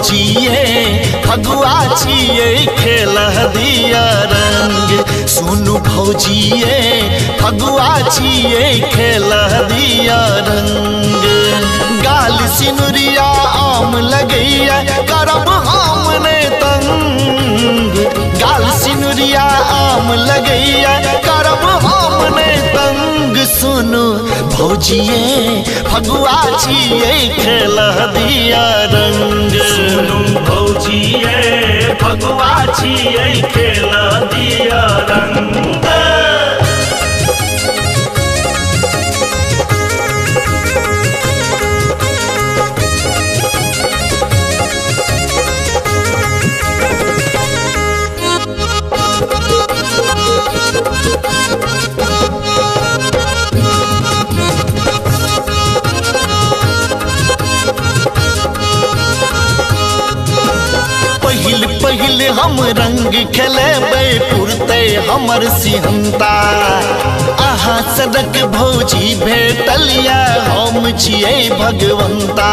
भौजिए फगुआ छिए खेल दिया रंग। सुनु भौजिए फगुआ छिए खेल दिया रंग। गाल सिनुरिया आम लगैया करब हमने तंग। गाल सिनुरिया आम लगैया करब हमने तंग। सुनु भौजिए फगुआ छिए खेल दिया रंग। सुनु भौजिए फगुआ छिए खेल दिया रंग। पहिल हम रंग खेलेबे पुरते हमर सिहंता। आहा सदक भौजी भेटलिया हम छिए भगवंता।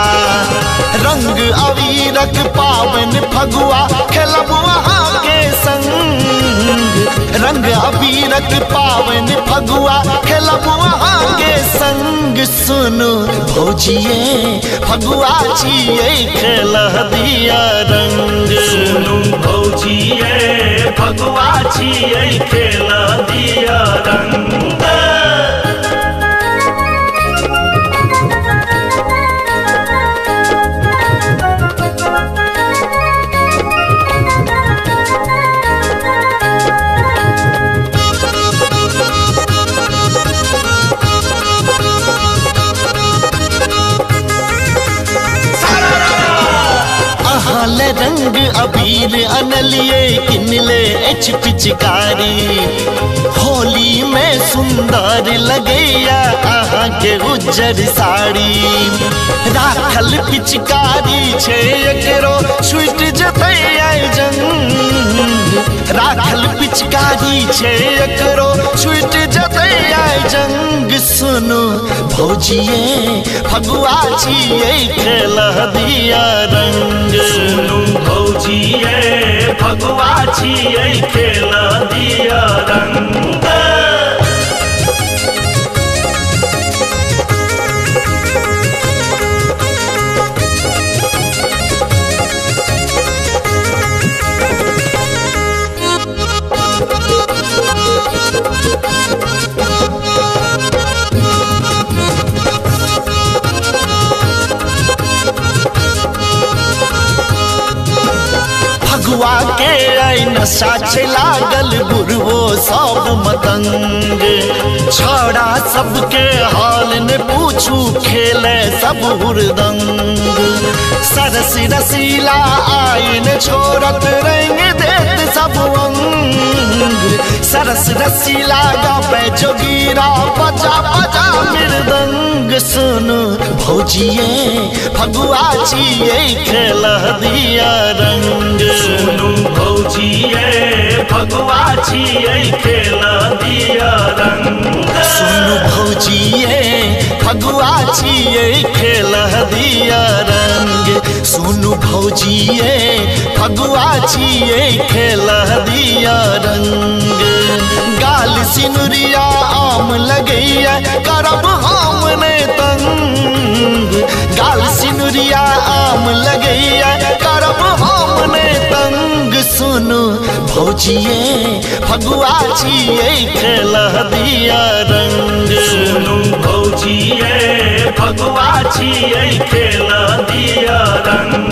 रंग अबीरक पावन फगुआ खेलब अहाँ के संग। रंग अबीरक पावन फगुआ खेलब अहाँ के संग। सुनु भौजिए फगुआ छिए खेल दिया रंग। सुनु भौजिए फगुआ छिए खेल दिया रंग। रंग अबीर अनलिए किनले एच पिचकारी। होली में सुंदर लगैया आहा के उज्जर साड़ी। राखल पिचकारी छे एकरो छुट जतै जंग। राखल पिचकारी छे एकरो छुट जतै जंग। सुनु भौजिए फगुआ छिए खेल दिया रंग। सुनु भौजिए फगुआ छिए खेल दिया रंग। फगुआ के आई नशा छे लागल बुढ़वो सब मतंग। छौड़ा सबके हाल ने पूछू खेले सब हुरदंग। सरस रसीला आइन छोड़त रंग देत सब अंग। सरस रसीला गावे जोगीरा बजा बजा मृदंग। सुनु भौजिए फगुआ छिए खेल दिया रंग। सुनु भौजिए फगुआ छिए खेल दिया रंग। सुनु भौजिए फगुआ छिए खेल दिया रंग। सुनु भौजिए फगुआ छिए खेल दिया रंग। गाल सिनुरिया आम लगैया करब हमने तंग। गाल सिनुरिया आम लगैया करब हमने तंग। सुनु भौजिए फगुआ छिए खेल दिया रंग। सुनु भौजिए फगुआ छिए खेल दिया रंग।